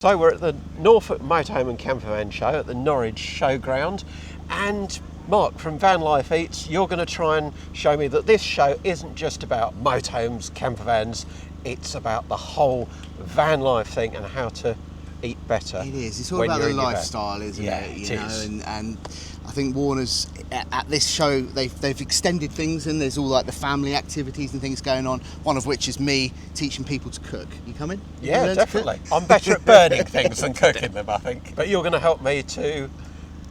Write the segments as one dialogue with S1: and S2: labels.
S1: So we're at the Norfolk Motorhome Campervan Show at the Norwich Showground, and Mark from Vanlife Eats, you're going to try and show me that this show isn't just about motorhomes, campervans, it's about the whole van life thing and how to eat better.
S2: It is. It's all about the lifestyle, isn't it?
S1: You know,
S2: and I think Warner's at this show they've extended things, and there's all like the family activities and things going on. One of which is me teaching people to cook. You coming?
S1: Yeah, definitely. I'm better at burning things than cooking them, I think. But you're going to help me to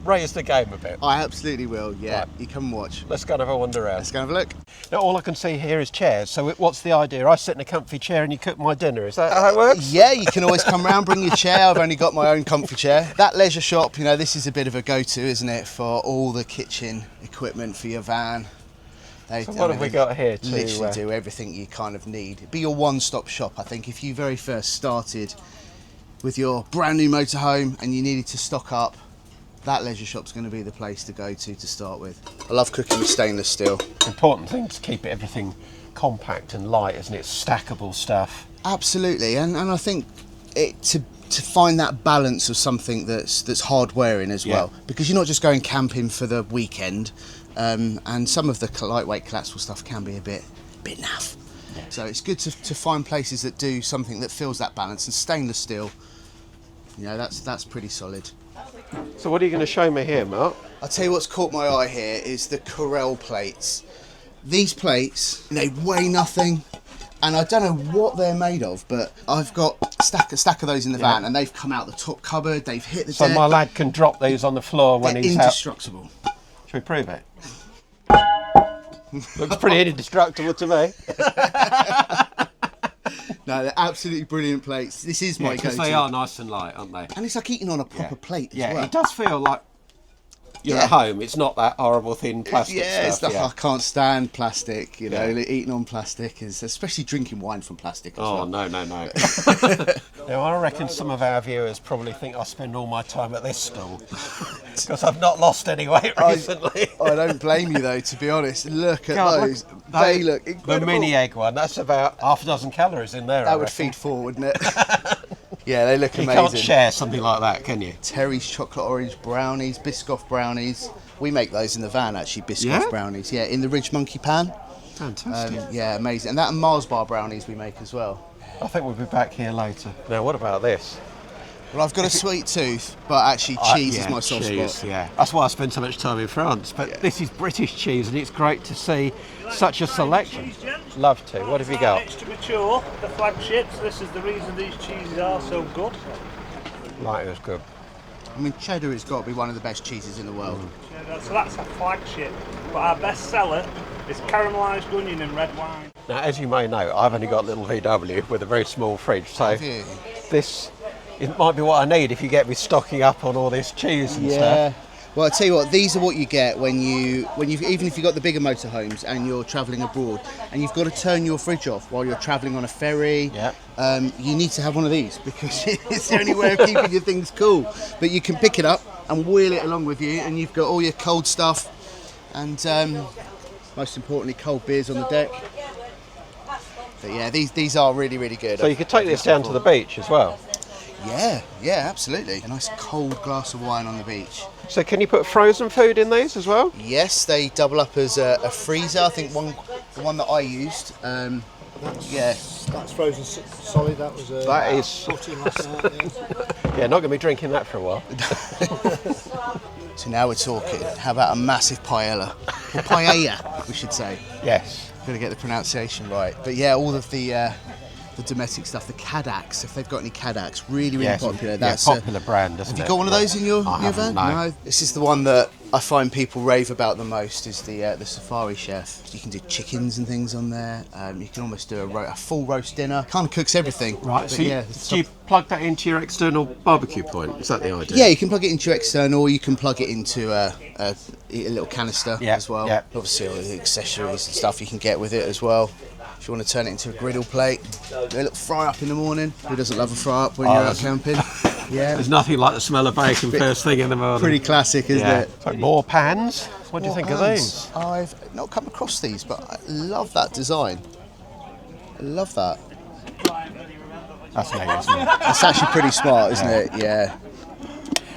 S1: raise the game a bit.
S2: I absolutely will. Yeah,
S1: Right.
S2: You come and watch.
S1: Let's go and have a wander around.
S2: Let's go and have a look.
S1: Now, all I can see here is chairs. So what's the idea? I sit in a comfy chair and you cook my dinner. Is that how it works?
S2: Yeah, you can always come round, bring your chair. I've only got my own comfy chair. That leisure shop, you know, this is a bit of a go-to, isn't it, for all the kitchen equipment for your van.
S1: So what have we got here to
S2: literally do everything you kind of need. It'd be your one-stop shop, I think. If you very first started with your brand new motorhome and you needed to stock up, that leisure shop's going to be the place to go to start with. I love cooking with stainless steel.
S1: Important thing to keep everything compact and light, isn't it? Stackable stuff.
S2: Absolutely, and I think to find that balance of something that's hard wearing as well, because you're not just going camping for the weekend, and some of the lightweight collapsible stuff can be a bit naff. Yeah. So it's good to find places that do something that fills that balance, and stainless steel, you know, that's pretty solid.
S1: So what are you going to show me here, Mark?
S2: I'll tell you what's caught my eye here is the Corel plates. These plates, they weigh nothing, and I don't know what they're made of, but I've got a stack of those in the van, and they've come out the top cupboard, they've hit the deck.
S1: So my lad can drop these on the floor when he's
S2: indestructible.
S1: Out. Shall we prove it? Looks pretty indestructible to me.
S2: No, they're absolutely brilliant plates. This is my go-to.
S1: Because they are nice and light, aren't they?
S2: And it's like eating on a proper plate as well.
S1: Yeah, it does feel like you're at home. It's not that horrible thin plastic stuff.
S2: I can't stand plastic, you know, eating on plastic, is especially drinking wine from plastic as well.
S1: No. Now, I reckon some of our viewers probably think I spend all my time at this stall because I've not lost any weight recently.
S2: I don't blame you, though, to be honest. Look at those. They look incredible.
S1: The mini egg one, that's about half a dozen calories in there.
S2: That would feed four, wouldn't it? Yeah, they look amazing.
S1: You can't share something like that, can you?
S2: Terry's chocolate orange brownies, Biscoff brownies. We make those in the van, actually, Biscoff brownies. Yeah, in the Ridge Monkey pan.
S1: Fantastic.
S2: Yeah, amazing. And that and Mars bar brownies we make as well.
S1: I think we'll be back here later. Now, what about this?
S2: Well, I've got a sweet tooth, but actually cheese is my soft spot.
S1: Yeah, that's why I spend so much time in France. But this is British cheese, and it's great to see such a selection. Love to. What have you got?
S3: Extra mature, the flagships. This is the reason these cheeses are so good.
S1: Like it was good.
S2: I mean, cheddar has got to be one of the best cheeses in the world.
S3: So that's a flagship. But our best seller is caramelised onion and red wine.
S1: Now, as you may know, I've only got a little VW with a very small fridge, so this it might be what I need if you get me stocking up on all this cheese and stuff.
S2: Well, I tell you what, these are what you get when you even if you've got the bigger motorhomes and you're travelling abroad and you've got to turn your fridge off while you're travelling on a ferry. You need to have one of these because it's the only way of keeping your things cool. But you can pick it up and wheel it along with you, and you've got all your cold stuff and most importantly cold beers on the deck. But yeah, these are really, really good.
S1: So you could take this down to the beach as well.
S2: Yeah, absolutely. A nice cold glass of wine on the beach.
S1: So can you put frozen food in these as well?
S2: Yes, they double up as a freezer. I think the one that I used.
S4: That's frozen solid. That was
S1: that is
S4: 14 last night.
S1: Yeah, not going to be drinking that for a while.
S2: So now we're talking. How about a massive paella? Or paella, we should say.
S1: Yes.
S2: Got to get the pronunciation right. But yeah, all of the domestic stuff, the Cadacs, if they've got any Cadacs, really popular.
S1: That's a popular brand, isn't it?
S2: Have you got one of those in your van?
S1: No.
S2: This is the one that I find people rave about the most, is the Safari Chef. You can do chickens and things on there. You can almost do a full roast dinner. Kind of cooks everything.
S1: Right, so do you plug that into your external barbecue point? Is that the idea?
S2: Yeah, you can plug it into your external, or you can plug it into a little canister as well.
S1: Yeah.
S2: Obviously all the accessories and stuff you can get with it as well. If you want to turn it into a griddle plate, do a little fry up in the morning. Who doesn't love a fry up when you're out camping? Yeah.
S1: There's nothing like the smell of bacon first thing in the morning.
S2: Pretty classic, isn't it?
S1: So more pans. What do you think of these?
S2: I've not come across these, but I love that design. I love that.
S1: That's neat, isn't it?
S2: It's actually pretty smart, isn't it? Yeah.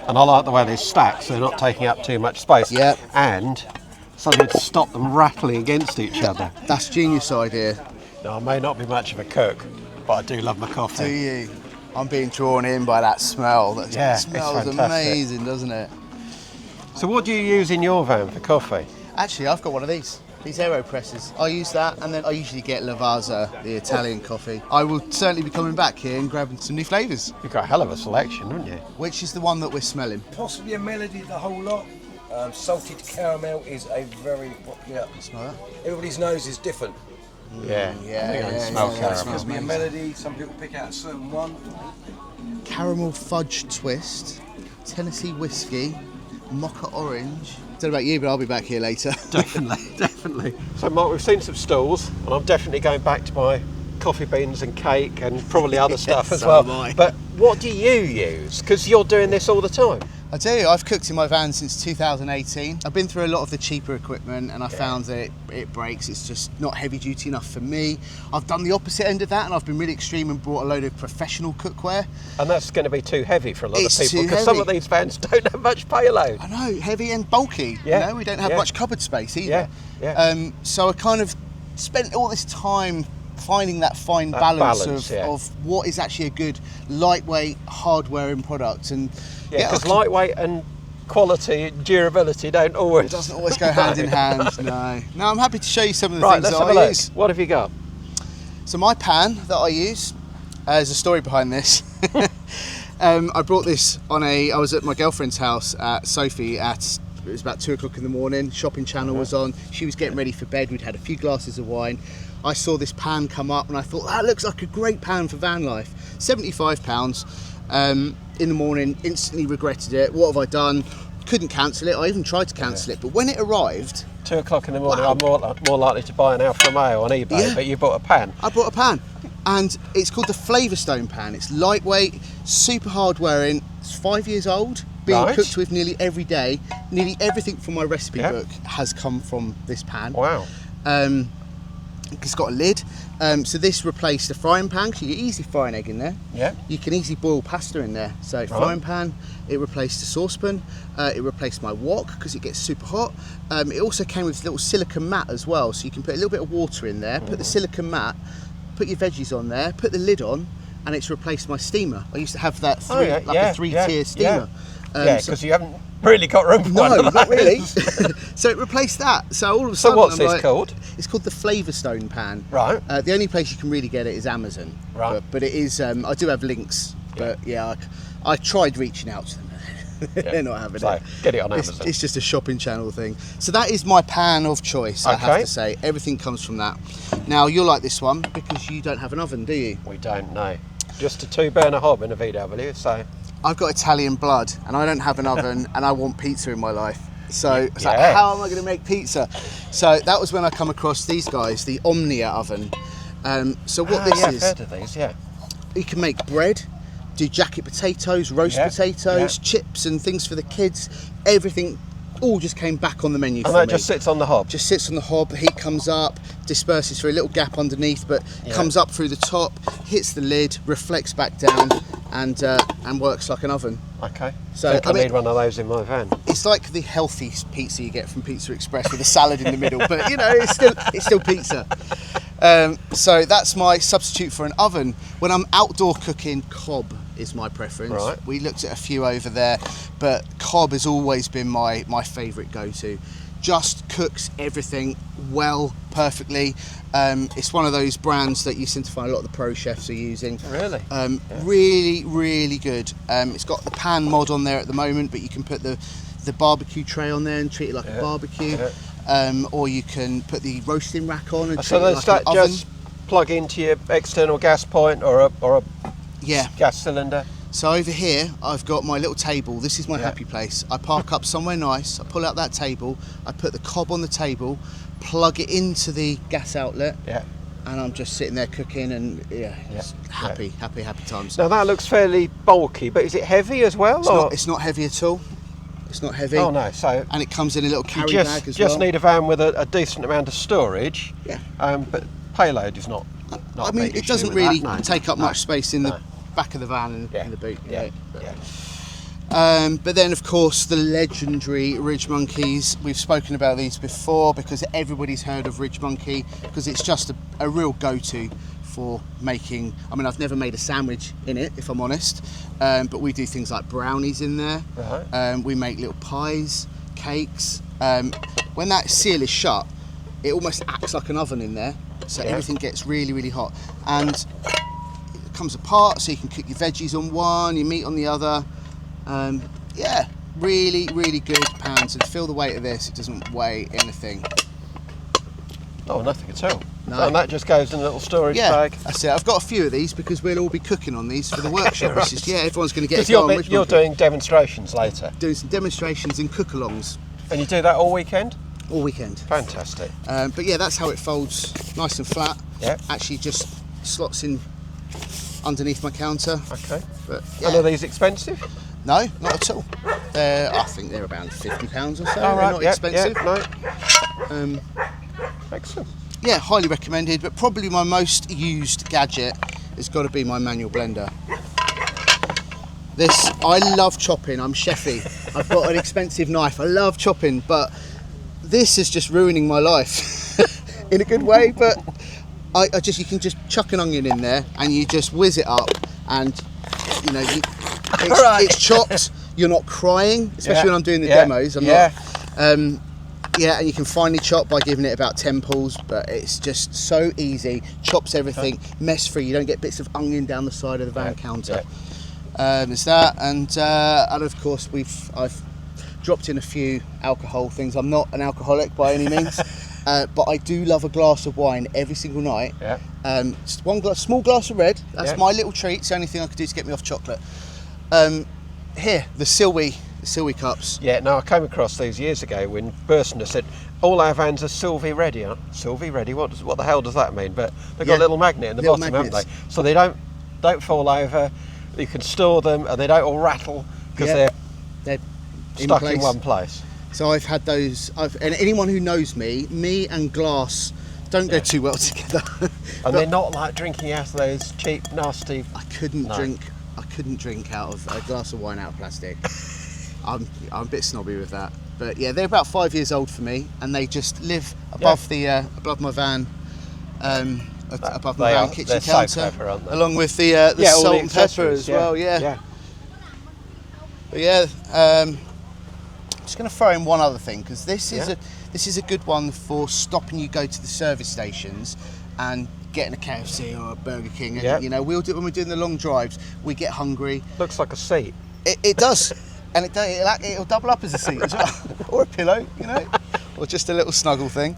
S1: And I like the way they're stacked, so they're not taking up too much space.
S2: Yep.
S1: And something to stop them rattling against each other.
S2: That's a genius idea.
S1: Now, I may not be much of a cook, but I do love my coffee.
S2: Do you? I'm being drawn in by that smell. That smells amazing, doesn't it?
S1: So what do you use in your van for coffee?
S2: Actually, I've got one of these AeroPresses. I use that, and then I usually get Lavazza, the Italian coffee. I will certainly be coming back here and grabbing some new flavours.
S1: You've got a hell of a selection, haven't you?
S2: Which is the one that we're smelling?
S5: Possibly a Melody, the whole lot. Salted caramel is a very popular.
S2: Smell that?
S5: Everybody's nose is different.
S1: Yeah. I think I can smell caramel.
S5: There's be a Melody. Some people pick out a certain one.
S2: Caramel fudge twist, Tennessee whiskey, mocha orange. Don't know about you, but I'll be back here later.
S1: Definitely. So Mark, we've seen some stalls, and I'm definitely going back to buy coffee beans and cake and probably other stuff as
S2: so
S1: well.
S2: am I.
S1: But what do you use? Because you're doing this all the time.
S2: I tell you, I've cooked in my van since 2018. I've been through a lot of the cheaper equipment, and I found that it breaks. It's just not heavy duty enough for me. I've done the opposite end of that, and I've been really extreme and bought a load of professional cookware.
S1: And that's going to be too heavy for a lot
S2: It's
S1: of people,
S2: too
S1: because some
S2: heavy.
S1: of these vans don't have much payload.
S2: I know, heavy and bulky.
S1: Yeah,
S2: You know, we don't have
S1: yeah.
S2: much cupboard space either.
S1: Yeah.
S2: So I kind of spent all this time finding that fine balance of what is actually a good lightweight hard-wearing product. And
S1: because lightweight and quality and durability don't always.
S2: It doesn't always go hand in hand. No, I'm happy to show you some of the
S1: Right,
S2: things
S1: let's
S2: that
S1: have a
S2: I
S1: look.
S2: use.
S1: What have you got?
S2: So my pan that I use, there's a story behind this. I brought this I was at my girlfriend's house at Sophie it was about 2 o'clock in the morning, shopping channel was on, she was getting ready for bed, we'd had a few glasses of wine. I saw this pan come up and I thought, that looks like a great pan for van life. £75. In the morning, instantly regretted it. What have I done? Couldn't cancel it. I even tried to cancel it, but when it arrived,
S1: 2 o'clock in the morning, I'm more likely to buy an Alfa Romeo on eBay, but you bought a pan.
S2: I bought a pan, and it's called the Flavour Stone pan. It's lightweight, super hard wearing. It's 5 years old, being cooked with nearly every day. Nearly everything from my recipe book has come from this pan.
S1: Wow.
S2: It's got a lid. So this replaced the frying pan, so you can easily fry an egg in there.
S1: Yeah.
S2: You can easily boil pasta in there. So frying pan, it replaced the saucepan, it replaced my wok because it gets super hot. It also came with a little silicone mat as well, so you can put a little bit of water in there, put the silicone mat, put your veggies on there, put the lid on, and it's replaced my steamer. I used to have that a three-tier steamer.
S1: Because you haven't really got room for one of those.
S2: Not really. So it replaced that. So all of a sudden,
S1: what's this called?
S2: It's called the Flavour Stone pan.
S1: Right.
S2: The only place you can really get it is Amazon.
S1: Right.
S2: But it is. I do have links. But I tried reaching out to them. They're not having it.
S1: Get it on Amazon.
S2: It's just a shopping channel thing. So that is my pan of choice. I have to say, everything comes from that. Now you'll like this one because you don't have an oven, do you?
S1: We don't know. Just a 2-burner hob in a VW. So
S2: I've got Italian blood and I don't have an oven and I want pizza in my life. So it's like, how am I going to make pizza? So that was when I come across these guys, the Omnia oven. So what this is,
S1: I've heard of these,
S2: you can make bread, do jacket potatoes, roast potatoes, chips and things for the kids. Everything all just came back on the menu for me.
S1: And that just sits on the hob?
S2: Just sits on the hob, the heat comes up, disperses through a little gap underneath, but comes up through the top, hits the lid, reflects back down, and works like an oven.
S1: Okay.
S2: So
S1: I need one of those in my van.
S2: It's like the healthy pizza you get from Pizza Express with a salad in the middle, but you know, it's still pizza. So that's my substitute for an oven. When I'm outdoor cooking, Cobb is my preference.
S1: Right.
S2: We looked at a few over there, but Cobb has always been my favourite go-to. Just cooks everything well, perfectly. It's one of those brands that you seem to find a lot of the pro chefs are using.
S1: Really?
S2: Really, really good. It's got the pan mod on there at the moment, but you can put the barbecue tray on there and treat it like a barbecue. Or you can put the roasting rack on and treat it like an oven.
S1: Just plug into your external gas point or a gas cylinder?
S2: So over here, I've got my little table. This is my happy place. I park up somewhere nice, I pull out that table, I put the Cobb on the table, plug it into the gas outlet, and I'm just sitting there cooking and happy times.
S1: Now that looks fairly bulky, but is it heavy as well?
S2: It's not heavy at all. It's not heavy.
S1: Oh no, so...
S2: And it comes in a little carry bag as well.
S1: Just need a van with a decent amount of storage, but payload is not
S2: I mean, it doesn't really take up much space in back of the van and in the boot.
S1: Yeah.
S2: But then, of course, the legendary Ridge Monkeys. We've spoken about these before because everybody's heard of Ridge Monkey because it's just a real go-to for making. I mean, I've never made a sandwich in it, if I'm honest, but we do things like brownies in there. We make little pies, cakes. When that seal is shut, it almost acts like an oven in there, so everything gets really, really hot. And it comes apart, so you can cook your veggies on one, your meat on the other. Really, really good pans. And feel the weight of this, it doesn't weigh anything.
S1: Oh, nothing at all.
S2: No.
S1: And that just goes in a little storage bag.
S2: That's it. I've got a few of these because we'll all be cooking on these for the workshop.
S1: Right.
S2: It's just, everyone's going to get
S1: Because you're doing demonstrations later.
S2: Doing some demonstrations and cook-alongs.
S1: And you do that all weekend?
S2: All weekend.
S1: Fantastic.
S2: But yeah, that's how it folds, nice and flat.
S1: Yeah.
S2: Actually just slots in underneath my counter.
S1: Okay.
S2: But
S1: And are these expensive?
S2: No, not at all. I think they're around £50 or so.
S1: Oh, right.
S2: They're not expensive.
S1: No. Excellent.
S2: Yeah, highly recommended, but probably my most used gadget has got to be my manual blender. I love chopping, I'm chefy. I've got an expensive knife, I love chopping, but this is just ruining my life in a good way. But you can just chuck an onion in there and you just whiz it up, and it's chopped. You're not crying, especially when I'm doing the demos. I'm not. And you can finely chop by giving it about 10 pulls, but it's just so easy. Chops everything, mess free. You don't get bits of onion down the side of the van counter. There's that, and of course I've dropped in a few alcohol things. I'm not an alcoholic by any means, but I do love a glass of wine every single night. Just small glass of red. That's my little treat. It's the only thing I could do to get me off chocolate. Here, the Silwy cups.
S1: Yeah, no, I came across these years ago when Bursner said all our vans are Sylvie ready. Sylvie ready? What the hell does that mean? But they've got a little magnet in the bottom, haven't they? So they don't fall over. You can store them and they don't all rattle because they're stuck in one place.
S2: So I've had those. And anyone who knows me and glass don't go too well together.
S1: And they're not like drinking out of those cheap, nasty.
S2: I couldn't drink out of a glass of wine out of plastic. I'm a bit snobby with that, but yeah, they're about 5 years old for me, and they just live above above my van, above my van kitchen counter,
S1: pepper, aren't they?
S2: along with the salt and pepper as well. But I'm just going to throw in one other thing because this is a good one for stopping you go to the service stations and getting a KFC or a Burger King, and we'll do it when we're doing the long drives. We get hungry.
S1: Looks like a seat.
S2: It does. And it'll double up as a seat as well, or a pillow, or just a little snuggle thing.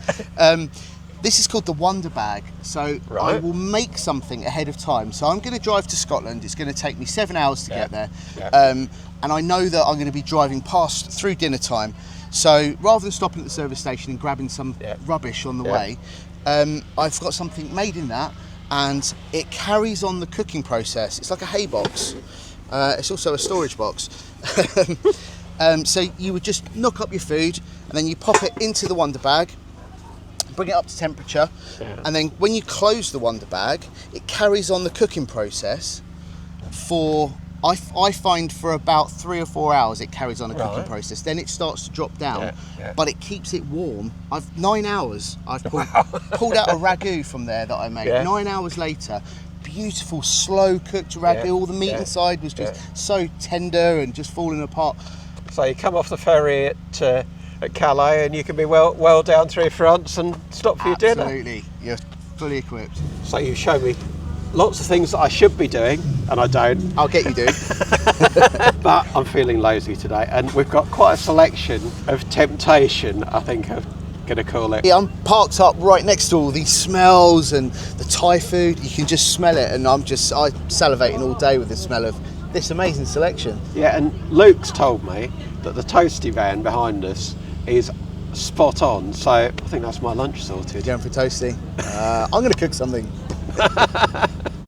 S2: This is called the Wonderbag. So I will make something ahead of time. So I'm going to drive to Scotland. It's going to take me 7 hours to get there. And I know that I'm going to be driving through dinner time. So rather than stopping at the service station and grabbing some rubbish on the way, I've got something made in that, and it carries on the cooking process. It's like a hay box. It's also a storage box. So you would just knock up your food and then you pop it into the Wonderbag, bring it up to temperature, and then when you close the Wonderbag, it carries on the cooking process for, I find for about 3 or 4 hours it carries on a cooking process. Then it starts to drop down, but it keeps it warm. 9 hours. I've pulled out a ragu from there that I made. 9 hours later. Beautiful slow cooked ragu. All the meat inside was just so tender and just falling apart.
S1: So you come off the ferry at Calais and you can be well down through France and stop for your dinner.
S2: Absolutely, you're fully equipped.
S1: So you show me lots of things that I should be doing and I don't.
S2: I'll get you doing.
S1: But I'm feeling lazy today, and we've got quite a selection of temptation, I think I'm going to call it.
S2: Yeah, I'm parked up right next to all these smells and the Thai food. You can just smell it, and I'm salivating all day with the smell of this amazing selection.
S1: Yeah, and Luke's told me that the toasty van behind us is spot on, so I think that's my lunch sorted.
S2: Going for toasty. I'm going to cook something.